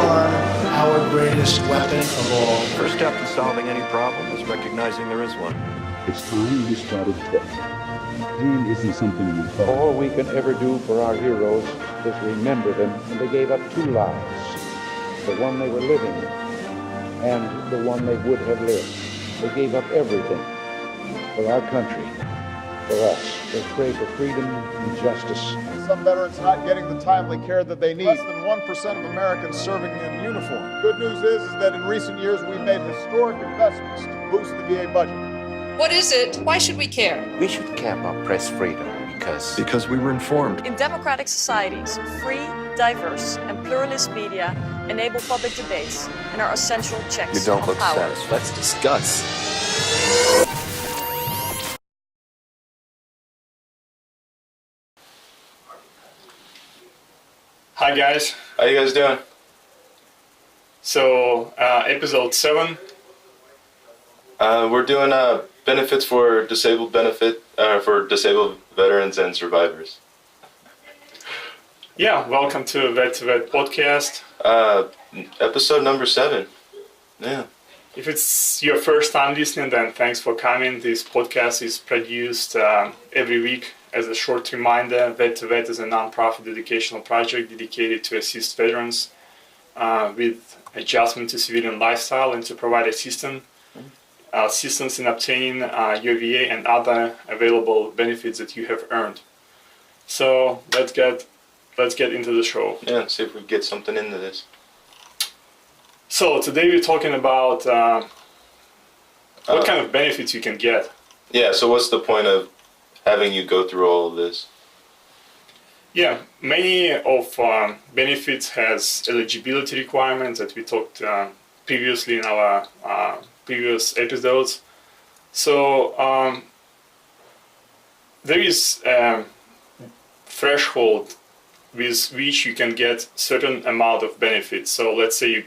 are our greatest weapon of all. First step in solving any problem is recognizing there is one. It's time we started fresh. Pain isn't something we thought. All we can ever do for our heroes is remember them, and they gave up two lives, the one they were living and the one they would have lived. They gave up everything for our country, for us. They pray for freedom and justice. Some veterans not getting the timely care that they need. Less than 1% of Americans serving in uniform. Good news is that in recent years we've made historic investments to boost the VA budget. What is it? Why should we care? We should care about press freedom because we were informed. In democratic societies, free, diverse, and pluralist media enable public debates and are essential checks You don't on look power. satisfied. Let's discuss. Hi guys. How you guys doing? So episode 7. We're doing benefits for disabled veterans and survivors. Yeah, welcome to Vet podcast. Episode number 7. Yeah. If it's your first time listening, then thanks for coming. This podcast is produced every week as a short reminder. Vet is a non-profit educational project dedicated to assist veterans with adjustment to civilian lifestyle and to provide assistance in obtaining your VA and other available benefits that you have earned. So let's get into the show. Yeah, see if we get something into this. So today we're talking about what kind of benefits you can get. Yeah, so what's the point of having you go through all of this? Yeah, many of benefits has eligibility requirements that we talked previously in our previous episodes. So there is a threshold with which you can get certain amount of benefits. So let's say you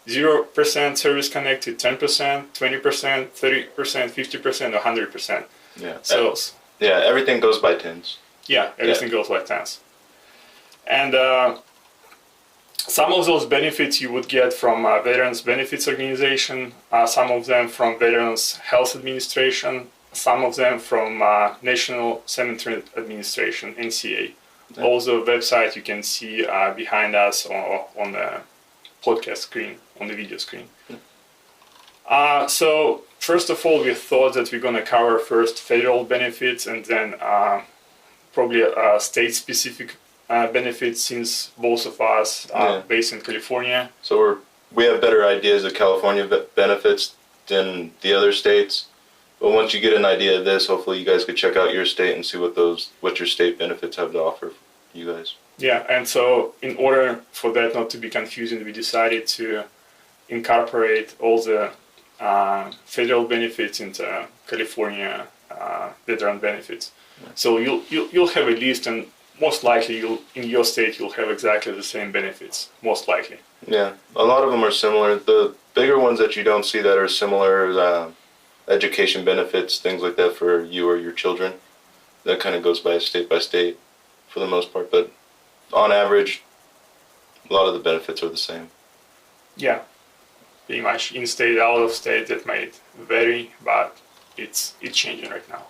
0% service connected, 10%, 20%, 30%, 50%, or 100%. Yeah. So yeah, everything goes by tens. Yeah, everything goes by tens. And some of those benefits you would get from Veterans Benefits Organization, some of them from Veterans Health Administration, some of them from National Cemetery Administration, NCA. Yeah. Also, website you can see behind us on the podcast screen, on the video screen. Yeah. So first of all, we thought that we're going to cover first federal benefits and then probably state-specific benefits, since both of us are based in California. So we have better ideas of California benefits than the other states. But once you get an idea of this, hopefully you guys could check out your state and see what your state benefits have to offer you guys. Yeah, and so in order for that not to be confusing, we decided to incorporate all the federal benefits into California veteran benefits. Yeah. So you'll have a list, and most likely in your state you'll have exactly the same benefits, most likely. Yeah, a lot of them are similar. The bigger ones that you don't see that are similar, education benefits, things like that for you or your children. That kind of goes by state for the most part, but on average, a lot of the benefits are the same. Yeah, pretty much in-state, out-of-state, that might vary, but it's changing right now.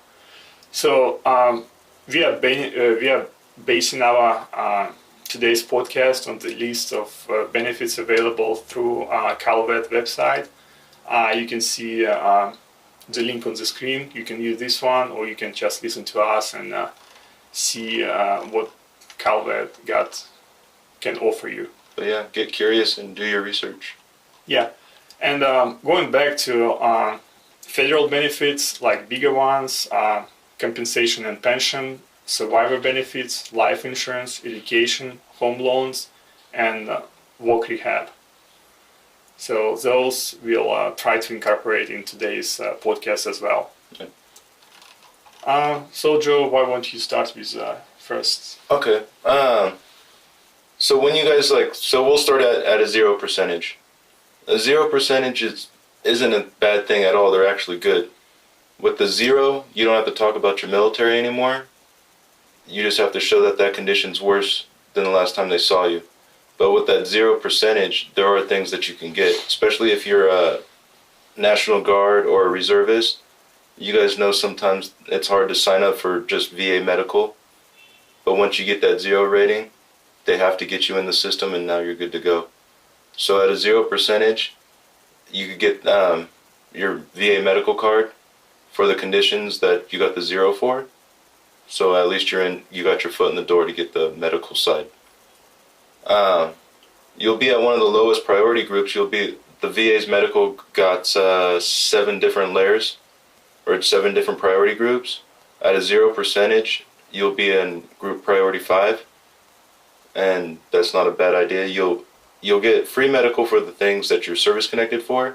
So we are basing our today's podcast on the list of benefits available through CalVet website. You can see the link on the screen. You can use this one, or you can just listen to us and see what CalVet can offer you. But yeah, get curious and do your research. Yeah, and going back to federal benefits, like bigger ones, compensation and pension, survivor benefits, life insurance, education, home loans, and work rehab. So those we'll try to incorporate in today's podcast as well. Okay. So Joe, why won't you start with first? Okay. So when you guys so we'll start at a 0%. A 0% isn't a bad thing at all. They're actually good. With the 0, you don't have to talk about your military anymore. You just have to show that condition's worse than the last time they saw you. But with that 0%, there are things that you can get, especially if you're a National Guard or a reservist. You guys know sometimes it's hard to sign up for just VA medical. But once you get that 0 rating, they have to get you in the system and now you're good to go. So at a 0%, you could get your VA medical card for the conditions that you got the 0 for. So at least you got your foot in the door to get the medical side. You'll be at one of the lowest priority groups. The VA's medical got 7 different layers, or 7 different priority groups. At a 0%, you'll be in group priority 5, and that's not a bad idea. You'll get free medical for the things that you're service connected for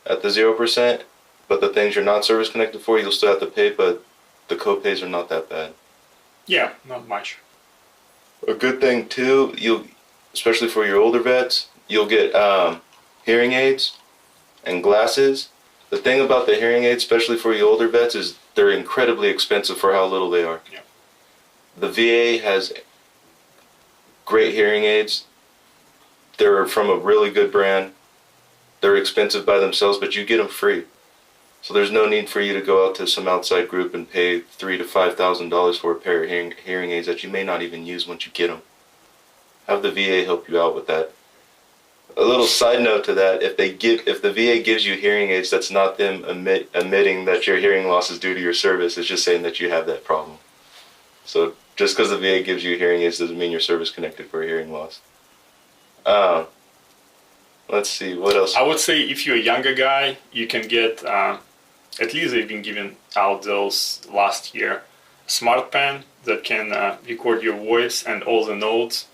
at the 0%, but the things you're not service connected for, you'll still have to pay, but the co-pays are not that bad. Yeah, not much. A good thing too, especially for your older vets, you'll get hearing aids and glasses. The thing about the hearing aids, especially for your older vets, is they're incredibly expensive for how little they are. Yeah. The VA has great hearing aids. They're from a really good brand. They're expensive by themselves, but you get them free. So there's no need for you to go out to some outside group and pay $3,000 to $5,000 for a pair of hearing aids that you may not even use once you get them. Have the VA help you out with that. A little side note to that: if the VA gives you hearing aids, that's not them admitting that your hearing loss is due to your service. It's just saying that you have that problem. So just because the VA gives you hearing aids doesn't mean you're service connected for a hearing loss. Let's see, what else? I would say if you're a younger guy, you can get, at least they've been giving out those last year, smart pen that can record your voice and all the notes.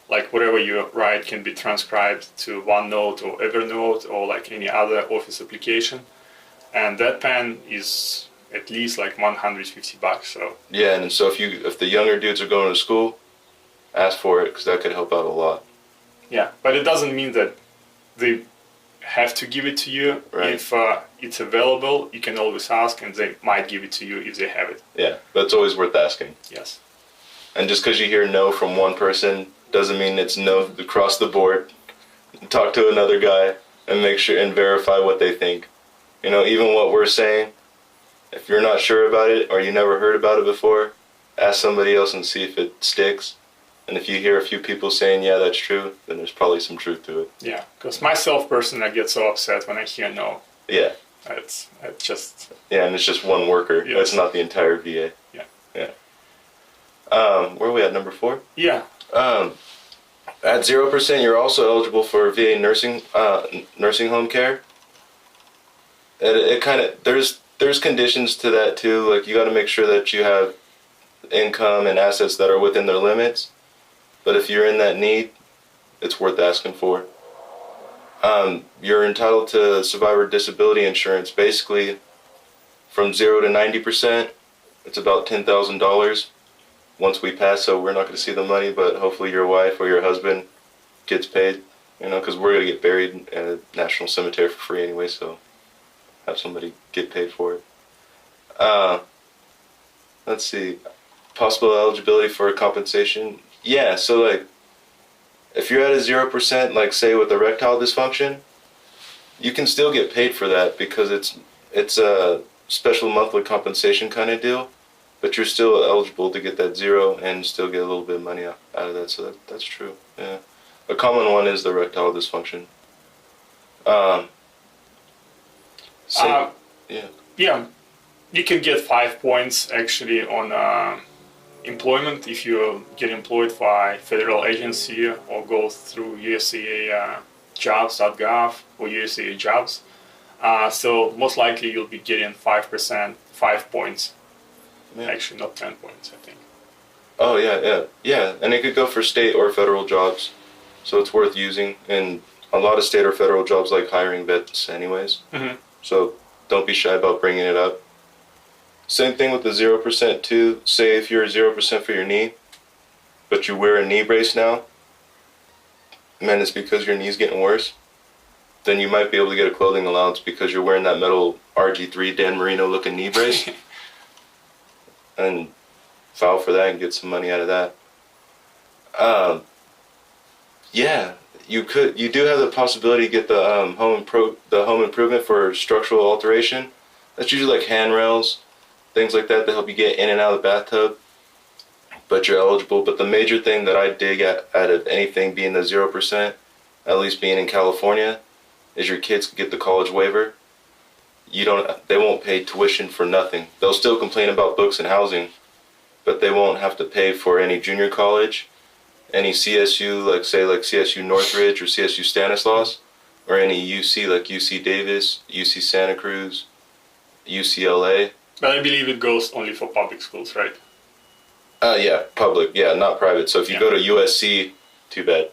Like whatever you write can be transcribed to OneNote or Evernote or like any other Office application. And that pen is at least like $150. So yeah, and so if the younger dudes are going to school, ask for it because that could help out a lot. Yeah, but it doesn't mean that they have to give it to you. Right. If it's available, you can always ask, and they might give it to you if they have it. Yeah, but it's always worth asking. Yes. And just because you hear no from one person doesn't mean it's no across the board. Talk to another guy and make sure and verify what they think. You know, even what we're saying, if you're not sure about it or you never heard about it before, ask somebody else and see if it sticks. And if you hear a few people saying, yeah, that's true, then there's probably some truth to it. Yeah, because myself personally, I get so upset when I hear no. Yeah. It's just... Yeah, and it's just one worker. Yes. That's not the entire VA. Yeah. Yeah. Where are we at, number 4? Yeah. At 0%, you're also eligible for VA nursing home care. It kind of there's conditions to that too. Like you got to make sure that you have income and assets that are within their limits. But if you're in that need, it's worth asking for. You're entitled to survivor disability insurance. Basically, from 0 to 90%, it's about $10,000. Once we pass, so we're not going to see the money, but hopefully your wife or your husband gets paid, you know, because we're going to get buried at a national cemetery for free anyway, so have somebody get paid for it. Let's see, possible eligibility for compensation. Yeah, so like, if you're at a 0%, like say with erectile dysfunction, you can still get paid for that because it's a special monthly compensation kind of deal. But you're still eligible to get that 0 and still get a little bit of money out of that, so that's true. Yeah, a common one is the erectile dysfunction. Yeah, you can get 5 points actually on employment if you get employed by a federal agency or go through USAA jobs.gov or USAA jobs. So most likely you'll be getting 5 points. Yeah. Actually, not 10 points, I think. Oh, yeah. And it could go for state or federal jobs. So it's worth using. And a lot of state or federal jobs like hiring vets anyways. Mm-hmm. So don't be shy about bringing it up. Same thing with the 0% too. Say if you're 0% for your knee, but you wear a knee brace now, and it's because your knee's getting worse, then you might be able to get a clothing allowance because you're wearing that metal RG3 Dan Marino looking knee brace. And file for that and get some money out of that. Yeah, you could. You do have the possibility to get the home improvement for structural alteration. That's usually like handrails, things like that help you get in and out of the bathtub. But you're eligible. But the major thing that I dig at out of anything being the 0%, at least being in California, is your kids can get the college waiver. They won't pay tuition for nothing. They'll still complain about books and housing, but they won't have to pay for any junior college, any CSU, like CSU Northridge or CSU Stanislaus, or any UC like UC Davis, UC Santa Cruz, UCLA. But I believe it goes only for public schools, right? Yeah, public. Yeah, not private. So if you go to USC, too bad.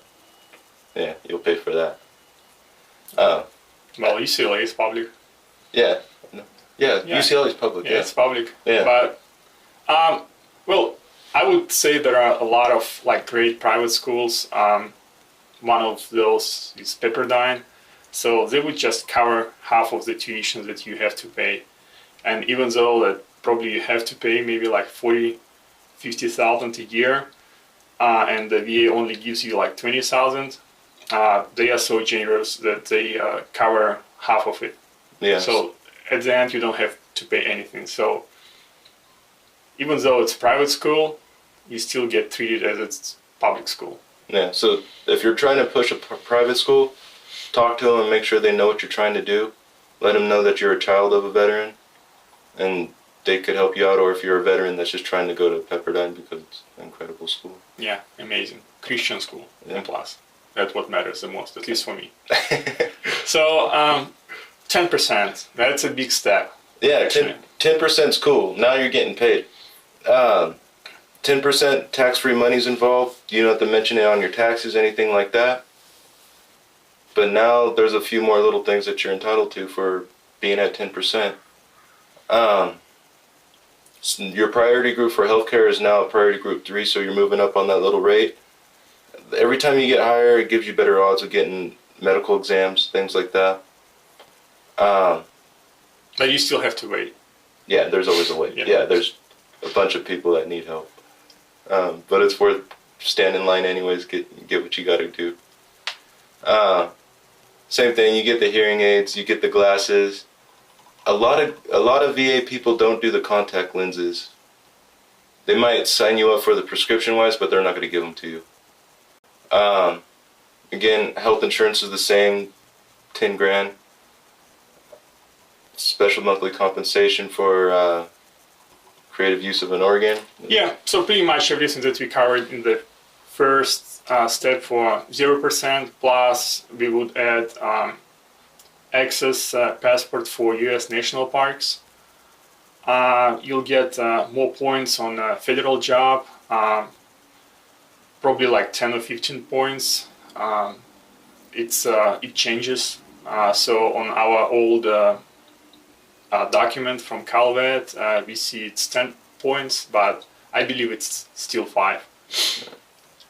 Yeah, you'll pay for that. Well, UCLA is public. Yeah. Yeah, UCLA is public. Yeah, it's public. Yeah. But, well, I would say there are a lot of like great private schools. One of those is Pepperdine. So they would just cover half of the tuition that you have to pay. And even though that probably you have to pay maybe like $50,000 a year, and the VA only gives you like $20,000, they are so generous that they cover half of it. Yeah. So at the end, you don't have to pay anything. So even though it's private school, you still get treated as it's public school. Yeah. So if you're trying to push a private school, talk to them and make sure they know what you're trying to do. Let them know that you're a child of a veteran, and they could help you out. Or if you're a veteran that's just trying to go to Pepperdine because it's an incredible school. Yeah, amazing. Christian school, Yeah. and plus. That's what matters the most, at least for me. So 10%, that's a big step. Yeah, 10% is cool. Now you're getting paid. 10% tax-free money's involved. You don't have to mention it on your taxes, anything like that. But now there's a few more little things that you're entitled to for being at 10%. Your priority group for healthcare is now priority group 3, so you're moving up on that little rate. Every time you get higher, it gives you better odds of getting medical exams, things like that. But you still have to wait. Yeah, there's always a wait. Yeah, there's a bunch of people that need help. But it's worth standing in line anyways, get what you got to do. Same thing, you get the hearing aids, you get the glasses. A lot of VA people don't do the contact lenses. They might sign you up for the prescription wise, but they're not going to give them to you. Again, health insurance is the same, 10 grand. Special monthly compensation for creative use of an organ. Yeah, so pretty much everything that we covered in the first step for 0%, plus we would add access passport for US national parks. You'll get more points on a federal job, probably like 10 or 15 points. It changes. So on our old document from CalVet, we see it's 10 points, but I believe it's still 5.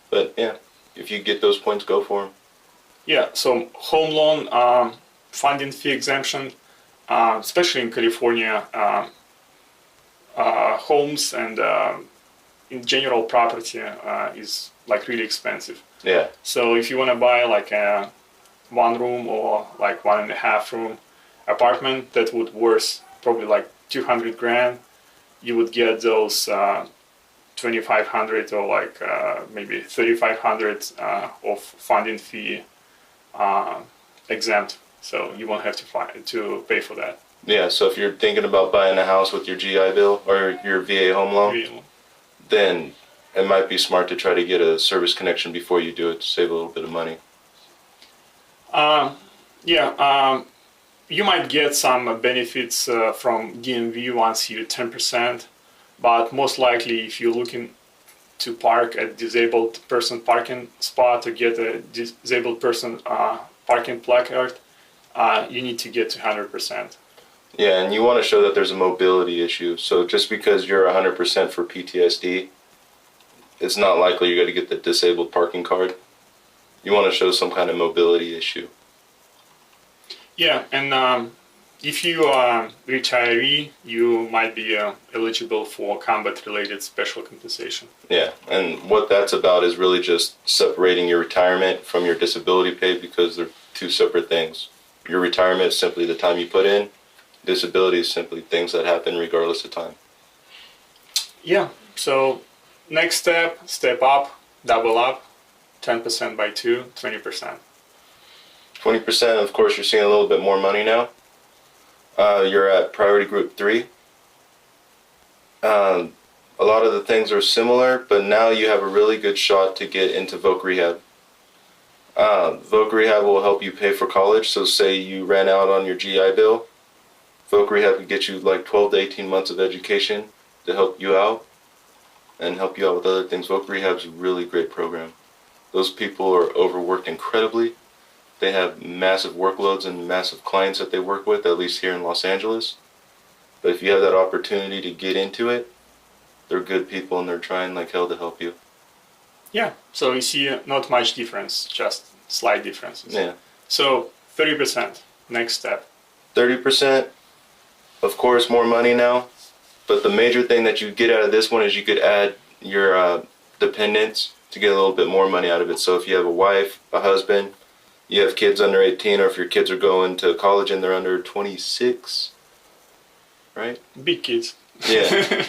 But yeah, if you get those points, go for them. Yeah, so home loan funding fee exemption, especially in California, homes and in general property is like really expensive. Yeah. So if you want to buy like a 1 room or like 1.5 room apartment that would worth probably like 200 grand, you would get those 2,500 or like maybe 3,500 of funding fee exempt. So you won't have to pay for that. Yeah, so if you're thinking about buying a house with your GI Bill or your VA home loan, then it might be smart to try to get a service connection before you do it to save a little bit of money. You might get some benefits from DMV once you're 10%, but most likely if you're looking to park at disabled person parking spot or get a disabled person parking placard, you need to get to 100%. Yeah, and you want to show that there's a mobility issue. So just because you're 100% for PTSD, it's not likely you're going to get the disabled parking card. You want to show some kind of mobility issue. Yeah, and if you are retiree, you might be eligible for combat-related special compensation. Yeah, and what that's about is really just separating your retirement from your disability pay because they're two separate things. Your retirement is simply the time you put in. Disability is simply things that happen regardless of time. Yeah, so next step up, double up, 10% by 2, 20%. 20%, of course, you're seeing a little bit more money now. You're at priority group 3. A lot of the things are similar, but now you have a really good shot to get into voc rehab. Voc rehab will help you pay for college, so say you ran out on your GI Bill, voc rehab could get you like 12 to 18 months of education to help you out and help you out with other things. Voc rehab's a really great program. Those people are overworked incredibly. They have massive workloads and massive clients that they work with, at least here in Los Angeles. But if you have that opportunity to get into it, they're good people and they're trying like hell to help you. Yeah, so you see not much difference, just slight differences. Yeah. So 30%, next step. 30%, of course, more money now. But the major thing that you get out of this one is you could add your dependents to get a little bit more money out of it. So if you have a wife, a husband, you have kids under 18, or if your kids are going to college and they're under 26, right? Big kids. Yeah.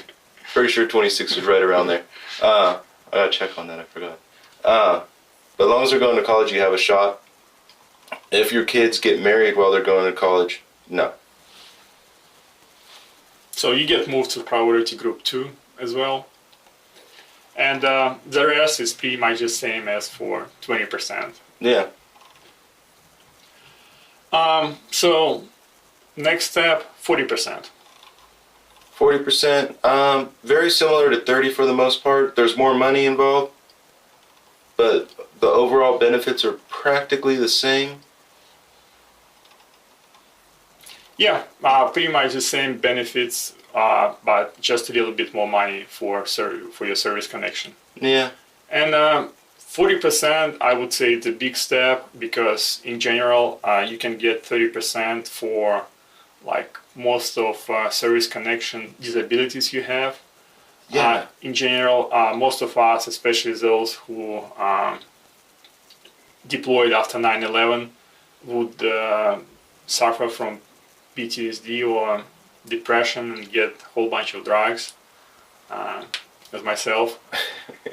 Pretty sure 26 is right around there. I gotta check on that, I forgot. But as long as they're going to college, you have a shot. If your kids get married while they're going to college, no. So you get moved to priority group 2 as well. And the rest is pretty much the same as for 20%. Yeah. So next step, 40%. 40%, very similar to 30 for the most part. There's more money involved, but the overall benefits are practically the same. Yeah, pretty much the same benefits, but just a little bit more money for your service connection. Yeah. And 40%, I would say it's a big step because in general, you can get 30% for like most of service connection disabilities you have. Yeah. In general, most of us, especially those who deployed after 9/11, would suffer from PTSD or depression and get a whole bunch of drugs, as myself.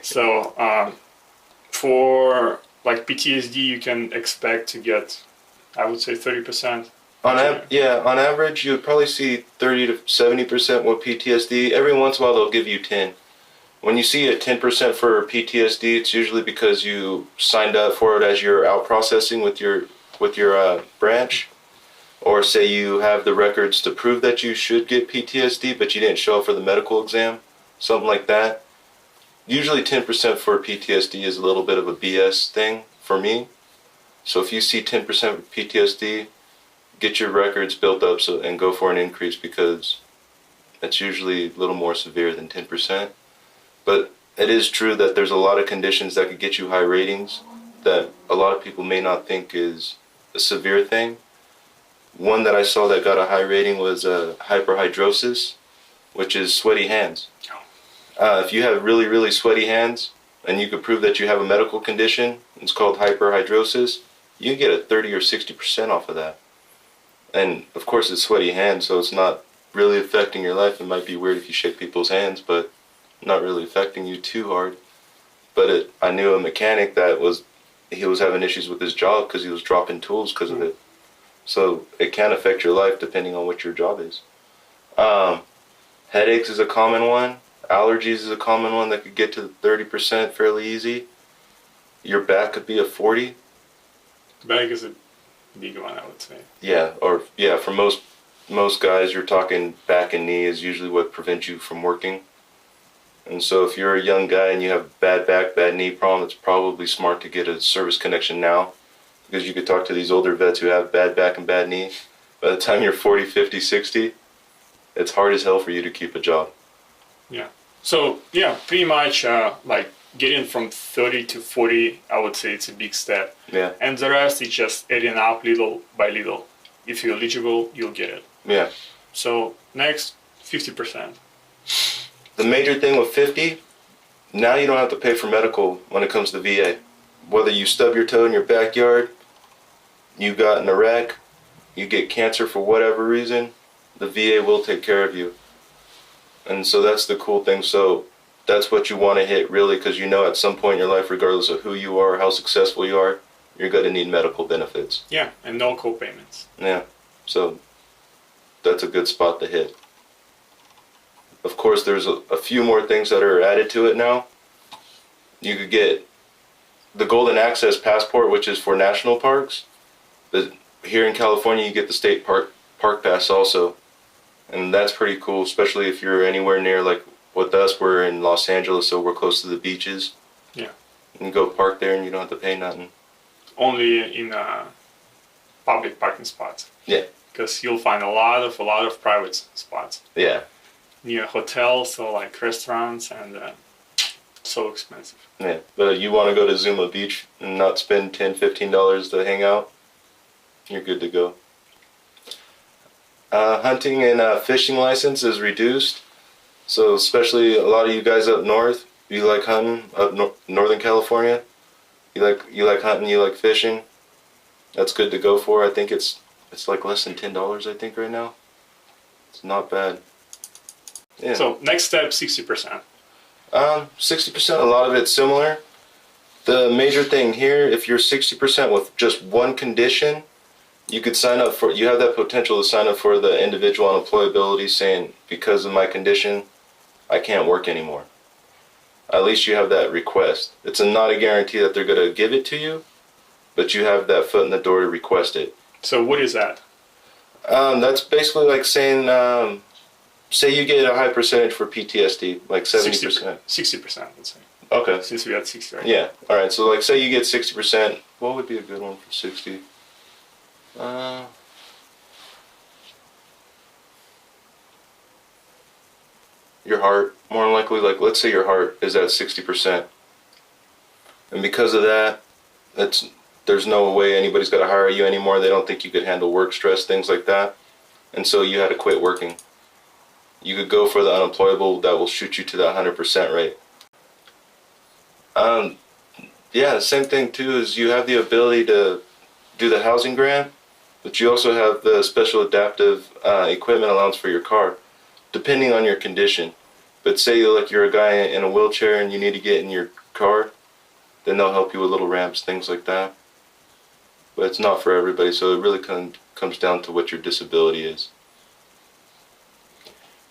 So for like PTSD, you can expect to get, I would say, 30%. On average, you would probably see 30 to 70% with PTSD. Every once in a while, they'll give you 10. When you see a 10% for PTSD, it's usually because you signed up for it as you're out processing with your branch, or say you have the records to prove that you should get PTSD, but you didn't show up for the medical exam, something like that. Usually 10% for PTSD is a little bit of a BS thing for me. So if you see 10% for PTSD, get your records built up and go for an increase because it's usually a little more severe than 10%. But it is true that there's a lot of conditions that could get you high ratings that a lot of people may not think is a severe thing. One that I saw that got a high rating was hyperhidrosis, which is sweaty hands. If you have really, really sweaty hands and you could prove that you have a medical condition, it's called hyperhidrosis, you can get a 30 or 60% off of that. And of course it's sweaty hands, so it's not really affecting your life. It might be weird if you shake people's hands, but not really affecting you too hard. But I knew a mechanic he was having issues with his job because he was dropping tools because of it. So it can affect your life depending on what your job is. Headaches is a common one. Allergies is a common one that could get to 30% fairly easy. Your back could be a 40. Back is a big one, I would say. Yeah, for most guys, you're talking back and knee is usually what prevents you from working. And so if you're a young guy and you have bad back, bad knee problem, it's probably smart to get a service connection now, because you could talk to these older vets who have bad back and bad knee. By the time you're 40, 50, 60, it's hard as hell for you to keep a job. Yeah. So yeah, pretty much like getting from 30 to 40, I would say it's a big step. Yeah. And the rest is just adding up little by little. If you're eligible, you'll get it. Yeah. So next, 50%. The major thing with 50, now you don't have to pay for medical when it comes to VA. Whether you stub your toe in your backyard, you got in a wreck, you get cancer for whatever reason, the VA will take care of you. And so that's the cool thing. So that's what you want to hit really, because you know at some point in your life, regardless of who you are, how successful you are, you're going to need medical benefits. Yeah, and no co-payments. Yeah, so that's a good spot to hit. Of course, there's a few more things that are added to it now. You could get the Golden Access Passport, which is for national parks. Here in California, you get the state park pass also. And that's pretty cool, especially if you're anywhere near, like with us, we're in Los Angeles, so we're close to the beaches. Yeah. You can go park there and you don't have to pay nothing. Only in public parking spots. Yeah. Because you'll find a lot of private spots. Yeah. Near hotels or like restaurants, and so expensive. Yeah, but you want to go to Zuma Beach and not spend $10, $15 to hang out, you're good to go. Hunting and fishing license is reduced. So especially a lot of you guys up north, you like hunting up Northern California. You like hunting, you like fishing. That's good to go for. I think it's like less than $10 I think right now. It's not bad. Yeah. So next step, 60%. 60%, a lot of it's similar. The major thing here, if you're 60% with just one condition, you could sign up for, you have that potential to sign up for the individual unemployability saying, because of my condition, I can't work anymore. At least you have that request. It's not a guarantee that they're going to give it to you, but you have that foot in the door to request it. So what is that? That's basically like saying, say you get a high percentage for PTSD, like 70%. 60%, let's say. Okay. Since we had 60, right? Yeah. All right. So like say you get 60%. What would be a good one for 60? Your heart, more than likely, like let's say your heart is at 60%. And because of that, there's no way anybody's got to hire you anymore. They don't think you could handle work stress, things like that. And so you had to quit working. You could go for the unemployable that will shoot you to that 100% rate. Yeah, the same thing too is you have the ability to do the housing grant, but you also have the special adaptive equipment allowance for your car, depending on your condition. But say you're a guy in a wheelchair and you need to get in your car, then they'll help you with little ramps, things like that. But it's not for everybody, so it really comes down to what your disability is.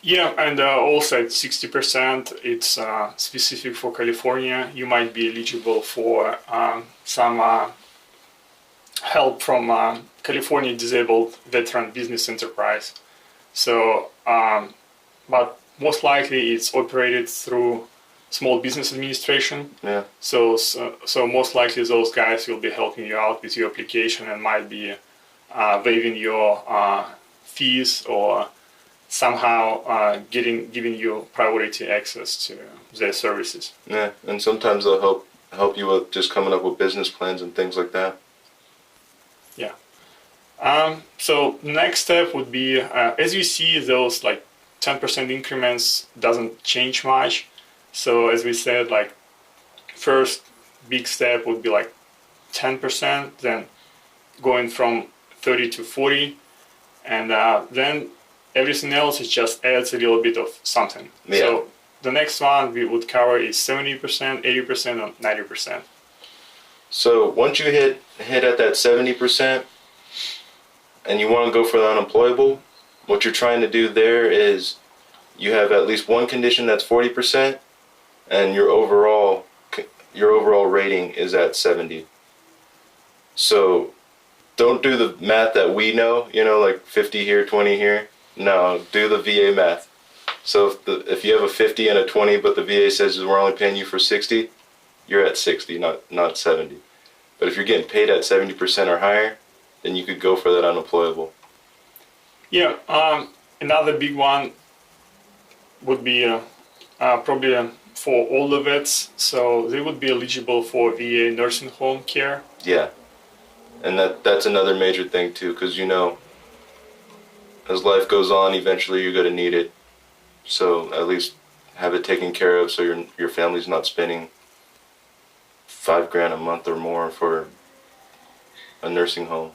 Yeah, and also at 60%, it's specific for California. You might be eligible for some help from California Disabled Veteran Business Enterprise. So, but most likely it's operated through Small Business Administration. Yeah. So most likely those guys will be helping you out with your application and might be waiving your fees or somehow giving you priority access to their services. Yeah, and sometimes they'll help you with just coming up with business plans and things like that. Yeah. So next step would be, as you see, those like 10% increments doesn't change much. So as we said, like first big step would be like 10%, then going from 30 to 40, and then everything else is just adds a little bit of something. Yeah. So the next one we would cover is 70%, 80%, and 90%. So once you hit at that 70% and you want to go for the unemployable, what you're trying to do there is you have at least one condition that's 40% and your overall rating is at 70. So don't do the math that we know, like 50 here, 20 here. No, do the VA math. So if you have a 50 and a 20, but the VA says we're only paying you for 60, you're at 60, not 70. But if you're getting paid at 70% or higher, then you could go for that unemployable. Yeah, another big one would be probably for older vets. So they would be eligible for VA nursing home care. Yeah, and that's another major thing too, because as life goes on, eventually you're going to need it. So at least have it taken care of so your family's not spending $5,000 a month or more for a nursing home.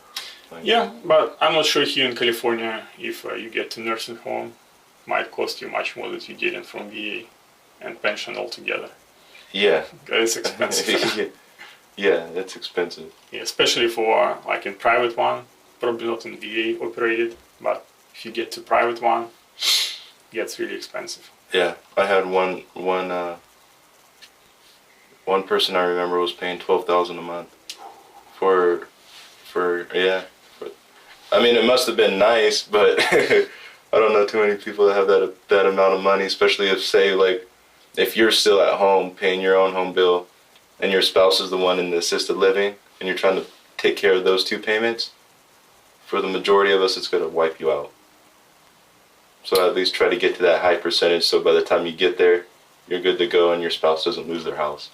Yeah, but I'm not sure here in California if you get to nursing home, might cost you much more than you getting from VA and pension altogether. Yeah. It's expensive. Yeah, that's expensive. Yeah, especially for like in private one, probably not in VA operated, but if you get to private one, it gets really expensive. Yeah, I had one person I remember was paying $12,000 a month for I mean, it must have been nice, but I don't know too many people that have that amount of money, especially if, say, like, if you're still at home paying your own home bill and your spouse is the one in the assisted living and you're trying to take care of those two payments, for the majority of us, it's going to wipe you out. So at least try to get to that high percentage so by the time you get there, you're good to go and your spouse doesn't lose their house.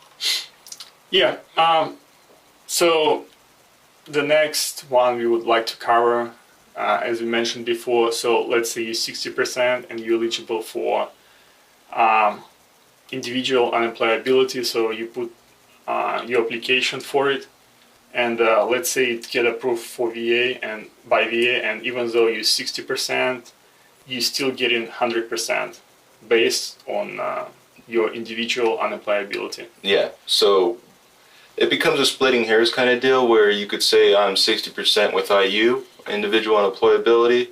Yeah, so the next one we would like to cover, as we mentioned before, so let's say you're 60% and you're eligible for individual unemployability, so you put your application for it, and let's say it get approved for VA and by VA, and even though you're 60%, you're still getting 100% based on your individual unemployability. Yeah, so it becomes a splitting hairs kind of deal where you could say I'm 60% with IU, individual unemployability,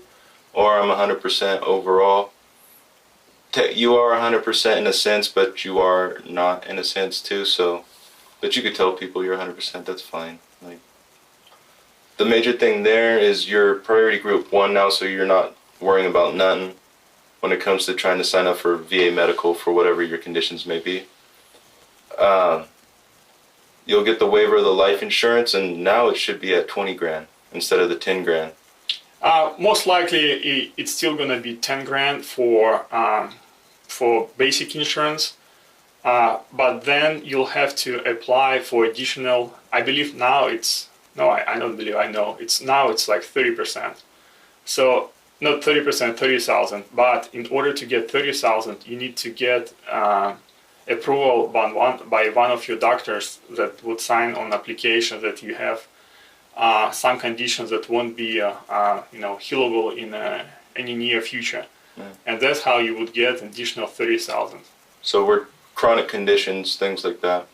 or I'm 100% overall. You are 100% in a sense, but you are not in a sense too, so, but you could tell people you're 100%, that's fine. Like, the major thing there is you're priority group 1 now, so you're not worrying about nothing when it comes to trying to sign up for VA medical for whatever your conditions may be. You'll get the waiver of the life insurance, and now it should be at 20 grand instead of the 10 grand. Most likely, it's still going to be 10 grand for basic insurance, but then you'll have to apply for additional. I believe now it's no, I don't believe I know. It's now it's like 30%. So not 30%, 30,000. But in order to get 30,000, you need to get approval by one of your doctors that would sign on application that you have some conditions that won't be healable in any near future. And that's how you would get additional 30,000. So we're chronic conditions, things like that.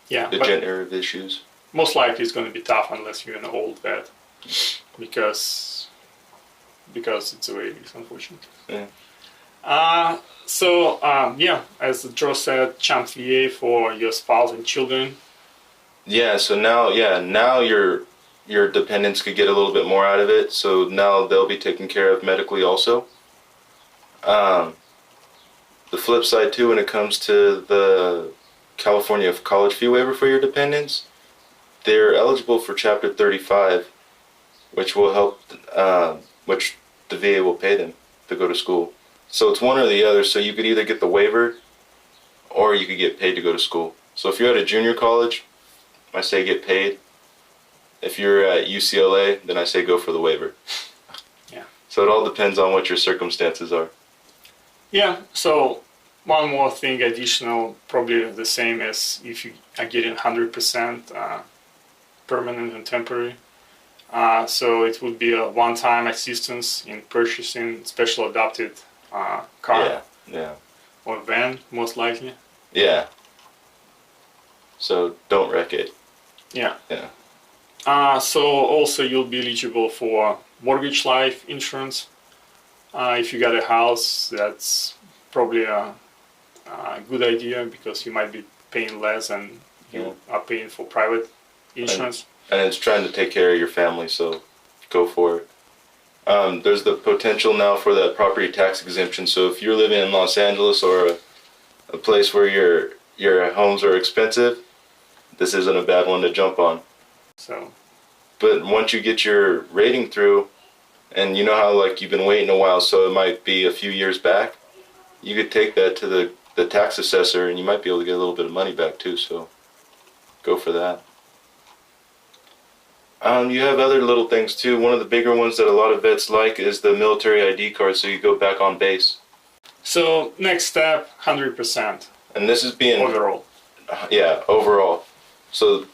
Yeah. Degenerative issues. Most likely it's going to be tough unless you're an old vet, because it's the way it is, unfortunately. Yeah. As Joe said, Champ VA for your spouse and children. Yeah, so now your dependents could get a little bit more out of it, so now they'll be taken care of medically also. The flip side too, when it comes to the California college fee waiver for your dependents, they're eligible for Chapter 35, which will help, which the VA will pay them to go to school. So it's one or the other, so you could either get the waiver or you could get paid to go to school. So if you're at a junior college, I say get paid. If you're at UCLA, then I say go for the waiver. Yeah. So it all depends on what your circumstances are. Yeah, so one more thing additional, probably the same as if you are getting 100% permanent and temporary. So it would be a one-time assistance in purchasing special adopted car. Yeah. Or van, most likely. Yeah. So don't wreck it. Yeah. Yeah. So also you'll be eligible for mortgage life insurance. If you got a house, that's probably a good idea because you might be paying less and you are paying for private insurance. And it's trying to take care of your family, so go for it. There's the potential now for that property tax exemption. So if you're living in Los Angeles or a place where your homes are expensive, this isn't a bad one to jump on. So, but once you get your rating through, and you know how like you've been waiting a while, so it might be a few years back, you could take that to the tax assessor, and you might be able to get a little bit of money back too. So, go for that. You have other little things too. One of the bigger ones that a lot of vets like is the military ID card, so you go back on base. So next step, 100% And this is being overall. Yeah, overall. So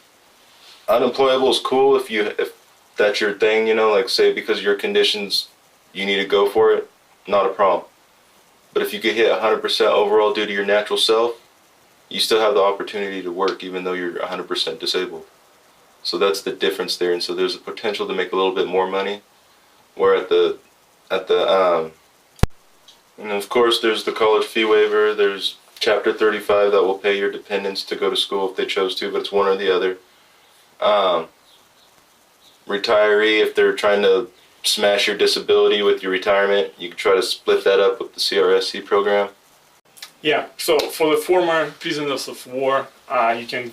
unemployable is cool if that's your thing, you know, like say because of your conditions you need to go for it, not a problem. But if you could hit 100% overall due to your natural self, you still have the opportunity to work even though you're 100% disabled. So that's the difference there, and so there's a potential to make a little bit more money. Where and of course there's the college fee waiver, there's Chapter 35 that will pay your dependents to go to school if they chose to, but it's one or the other. Retiree, if they're trying to smash your disability with your retirement, you can try to split that up with the CRSC program. Yeah, so for the former prisoners of war, you can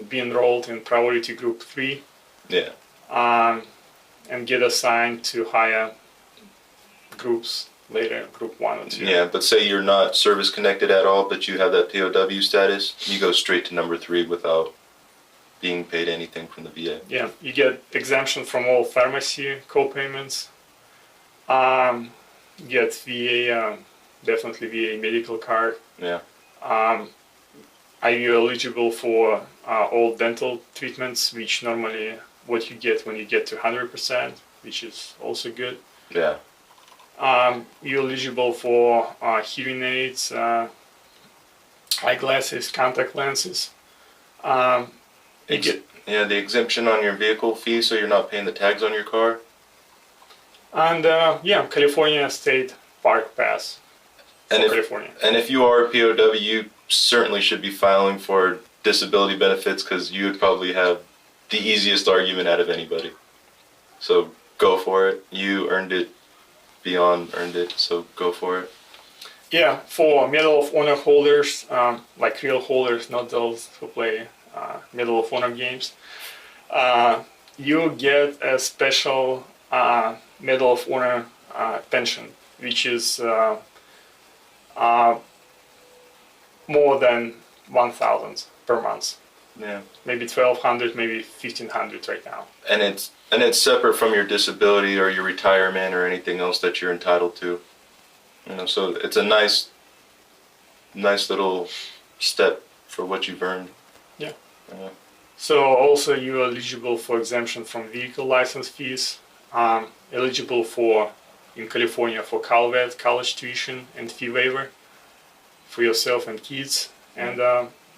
be enrolled in priority group 3. Yeah. And get assigned to higher groups later, group 1 or 2. Yeah, but say you're not service connected at all, but you have that POW status, you go straight to number 3 without being paid anything from the VA. Yeah, you get exemption from all pharmacy co-payments. You get VA, definitely VA medical card. Yeah. Are you eligible for all dental treatments, which normally what you get when you get to 100%, which is also good. Yeah. You're eligible for hearing aids, eyeglasses, contact lenses. Yeah, the exemption on your vehicle fee, so you're not paying the tags on your car. And yeah, California State Park Pass. And California. And if you are a POW, you certainly should be filing for disability benefits because you would probably have the easiest argument out of anybody. So go for it. You earned it, beyond earned it, so go for it. Yeah, for Medal of Honor holders, like real holders, not those who play Medal of Honor games, you get a special Medal of Honor pension, which is more than 1,000 per month. Yeah. Maybe 1,200, maybe 1,500 right now. And it's separate from your disability or your retirement or anything else that you're entitled to. You know, so it's a nice little step for what you've earned. Yeah. So also you're eligible for exemption from vehicle license fees, eligible for, in California, for CalVet, college tuition and fee waiver for yourself and kids, and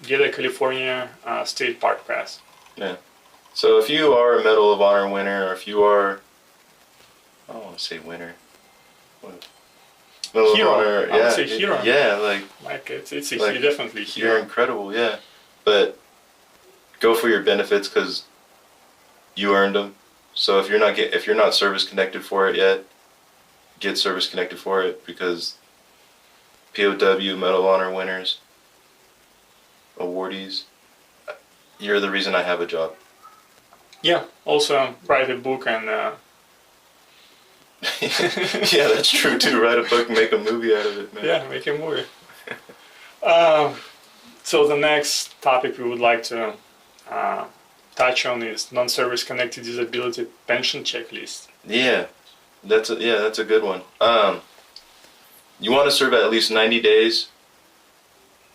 get a California State Park Pass. Yeah. So if you are a Medal of Honor winner, or if you are, I don't want to say winner. Medal Hero. of Honor, I would say hero. Yeah, like it's a like, definitely hero. You're incredible, yeah. But go for your benefits because you earned them. So if you're not service connected for it yet, get service connected for it because POW, Medal of Honor winners, awardees, you're the reason I have a job. Yeah. Also write a book and. Yeah, that's true too. Write a book, make a movie out of it, man. Yeah, make a movie. So the next topic we would like to touch on is non-service connected disability pension checklist. Yeah, that's a good one. You want to serve at least 90 days,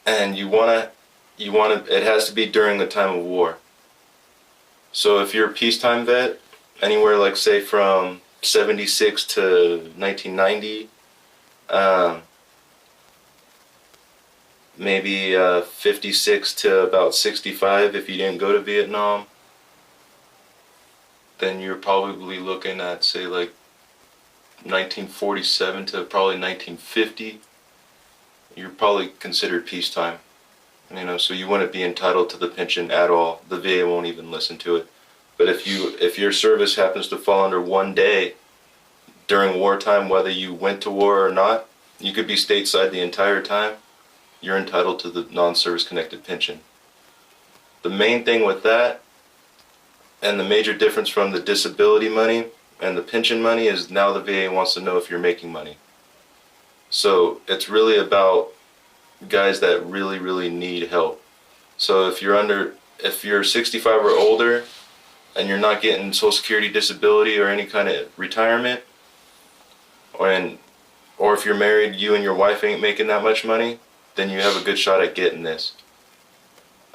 and it has to be during the time of war. So if you're a peacetime vet, anywhere like say from 76 to 1990, maybe 56 to about 65 if you didn't go to Vietnam, then you're probably looking at say like 1947 to probably 1950. You're probably considered peacetime, you know, so you wouldn't be entitled to the pension at all. The VA won't even listen to it. But if your service happens to fall under 1 day during wartime, whether you went to war or not, you could be stateside the entire time, you're entitled to the non-service connected pension. The main thing with that, and the major difference from the disability money and the pension money, is now the VA wants to know if you're making money. So it's really about guys that really, really need help. So if you're 65 or older, and you're not getting Social Security, disability, or any kind of retirement, or if you're married, you and your wife ain't making that much money, then you have a good shot at getting this.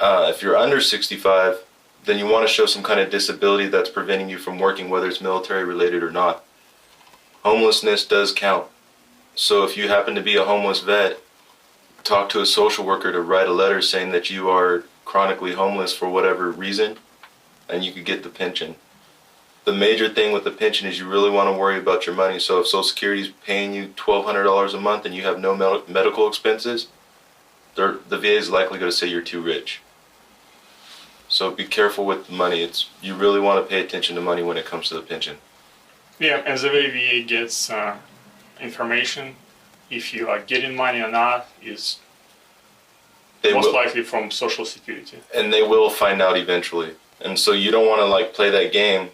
If you're under 65, then you want to show some kind of disability that's preventing you from working, whether it's military related or not. Homelessness does count. So if you happen to be a homeless vet, talk to a social worker to write a letter saying that you are chronically homeless for whatever reason, and you could get the pension. The major thing with the pension is you really want to worry about your money. So if Social Security is paying you $1,200 a month and you have no medical expenses, the VA is likely going to say you're too rich. So be careful with the money. You really want to pay attention to money when it comes to the pension. Yeah, and the way VA gets information, if you are getting money or not, is most likely from Social Security. And they will find out eventually. And so you don't want to play that game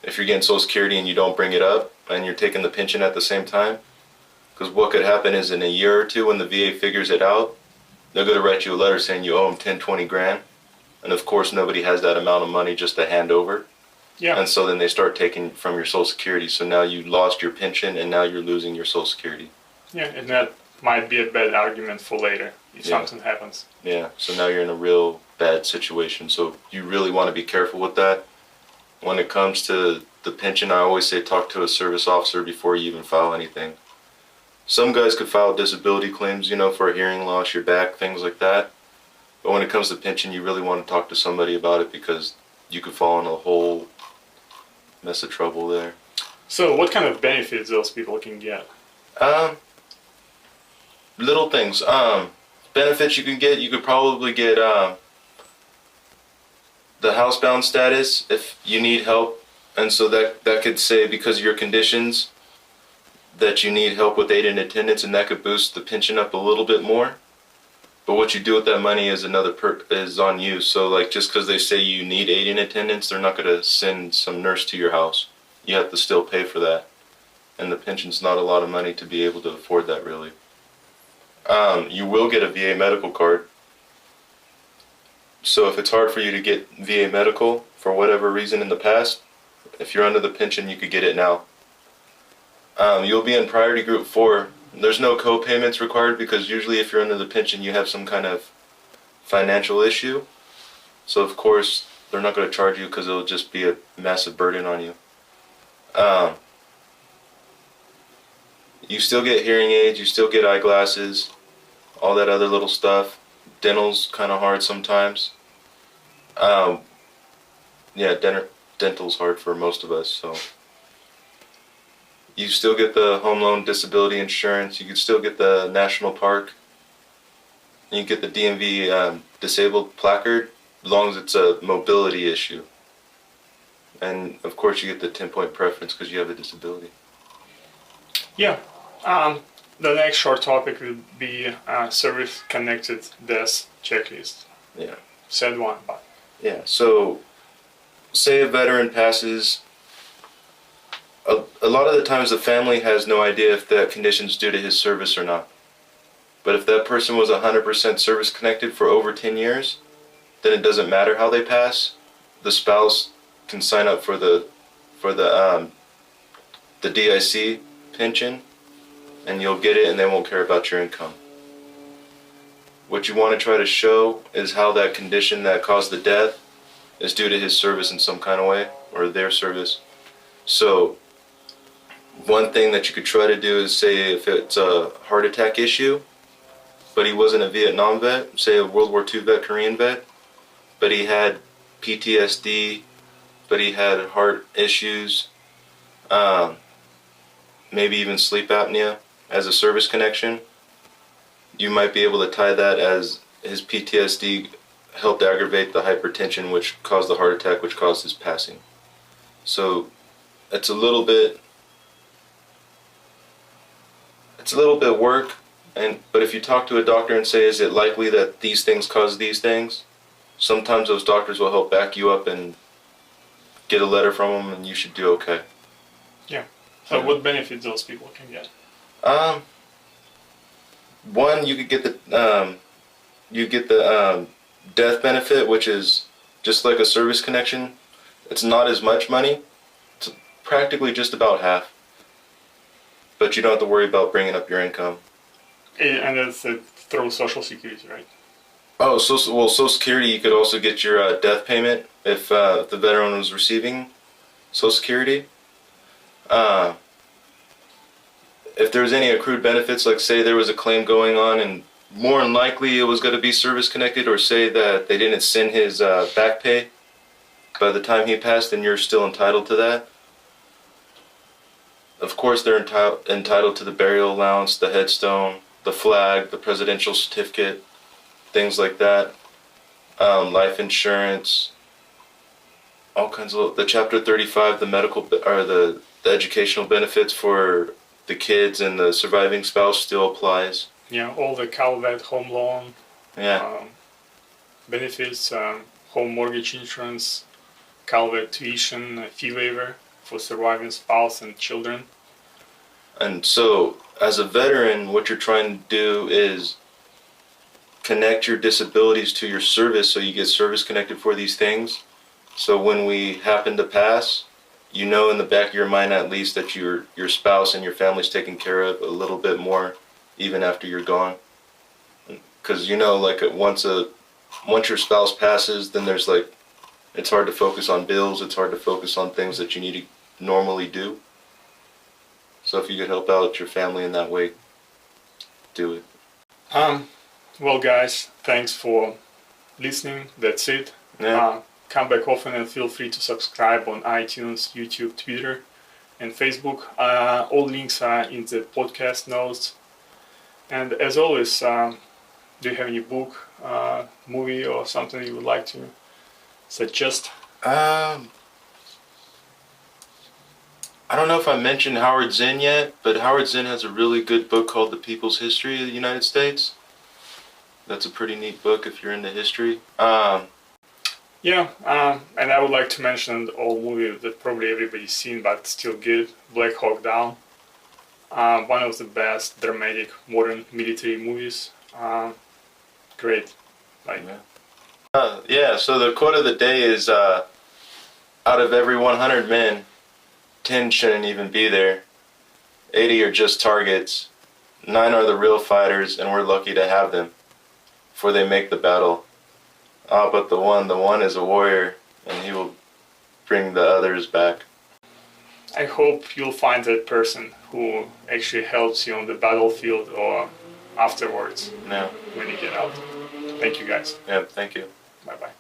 if you're getting Social Security and you don't bring it up and you're taking the pension at the same time. Because what could happen is in a year or two when the VA figures it out, they're going to write you a letter saying you owe them 10, 20 grand. And of course nobody has that amount of money just to hand over. Yeah. And so then they start taking from your Social Security. So now you lost your pension and now you're losing your Social Security. Yeah, and that might be a bad argument for later if something happens. Yeah, so now you're in a real bad situation. So you really want to be careful with that. When it comes to the pension, I always say talk to a service officer before you even file anything. Some guys could file disability claims, for a hearing loss, your back, things like that. But when it comes to pension, you really want to talk to somebody about it because you could fall in a whole mess of trouble there. So what kind of benefits those people can get? Little things. Benefits you can get, you could probably get the housebound status if you need help. And so that could say because of your conditions that you need help with aid and attendance, and that could boost the pension up a little bit more. But what you do with that money is is on you. So just because they say you need aid and attendance, they're not going to send some nurse to your house. You have to still pay for that. And the pension's not a lot of money to be able to afford that really. You will get a VA medical card. So if it's hard for you to get VA medical for whatever reason in the past, if you're under the pension, you could get it now. You'll be in priority group 4. There's no co-payments required because usually if you're under the pension, you have some kind of financial issue. So of course, they're not going to charge you because it'll just be a massive burden on you. You still get hearing aids, you still get eyeglasses, all that other little stuff. Dental's kind of hard sometimes. Dental's hard for most of us, so. You still get the home loan disability insurance, you can still get the national park. You get the DMV disabled placard, as long as it's a mobility issue. And of course you get the 10-point preference because you have a disability. Yeah. The next short topic will be service-connected death checklist. Yeah. Said one, but. Yeah, so say a veteran passes, a lot of the times the family has no idea if that condition's due to his service or not. But if that person was 100% service-connected for over 10 years, then it doesn't matter how they pass. The spouse can sign up for the DIC pension, and you'll get it, and they won't care about your income. What you want to try to show is how that condition that caused the death is due to his service in some kind of way, or their service. So one thing that you could try to do is say if it's a heart attack issue, but he wasn't a Vietnam vet, say a World War II vet, Korean vet, but he had PTSD, but he had heart issues, maybe even sleep apnea as a service connection, you might be able to tie that as his PTSD helped aggravate the hypertension which caused the heart attack which caused his passing. So it's a little bit work, but if you talk to a doctor and say, is it likely that these things cause these things, sometimes those doctors will help back you up and get a letter from them and you should do okay. Yeah. So what benefits those people can get? One, you could get the death benefit, which is just like a service connection. It's not as much money. It's practically just about half. But you don't have to worry about bringing up your income. And it's through Social Security, right? Oh, Social Security, you could also get your death payment if the veteran was receiving Social Security. If there was any accrued benefits, like say there was a claim going on and more than likely it was going to be service connected, or say that they didn't send his back pay by the time he passed, then you're still entitled to that. Of course, they're entitled to the burial allowance, the headstone, the flag, the presidential certificate, things like that. Life insurance, all kinds of the Chapter 35, the medical or the educational benefits for the kids and the surviving spouse still applies. Yeah, all the Calvet home loan benefits, home mortgage insurance, Calvet tuition fee waiver for surviving spouse and children. And so, as a veteran, what you're trying to do is connect your disabilities to your service, so you get service connected for these things. So when we happen to pass, you know in the back of your mind at least that your spouse and your family's taken care of a little bit more even after you're gone. Because you know, like once your spouse passes, then there's like, it's hard to focus on bills, it's hard to focus on things that you need to normally do. So if you could help out your family in that way, do it. Well guys, thanks for listening. That's it. Yeah. Come back often and feel free to subscribe on iTunes, YouTube, Twitter, and Facebook. All links are in the podcast notes. And as always, do you have any book, movie, or something you would like to suggest? I don't know if I mentioned Howard Zinn yet, but Howard Zinn has a really good book called The People's History of the United States. That's a pretty neat book if you're into history. Yeah, and I would like to mention an old movie that probably everybody's seen, but still good, Black Hawk Down. One of the best dramatic modern military movies. Great. So the quote of the day is, out of every 100 men, 10 shouldn't even be there. 80 are just targets. 9 are the real fighters, and we're lucky to have them, for they make the battle. But the one is a warrior, and he will bring the others back. I hope you'll find that person who actually helps you on the battlefield or afterwards when you get out. Thank you guys. Yeah, thank you. Bye-bye.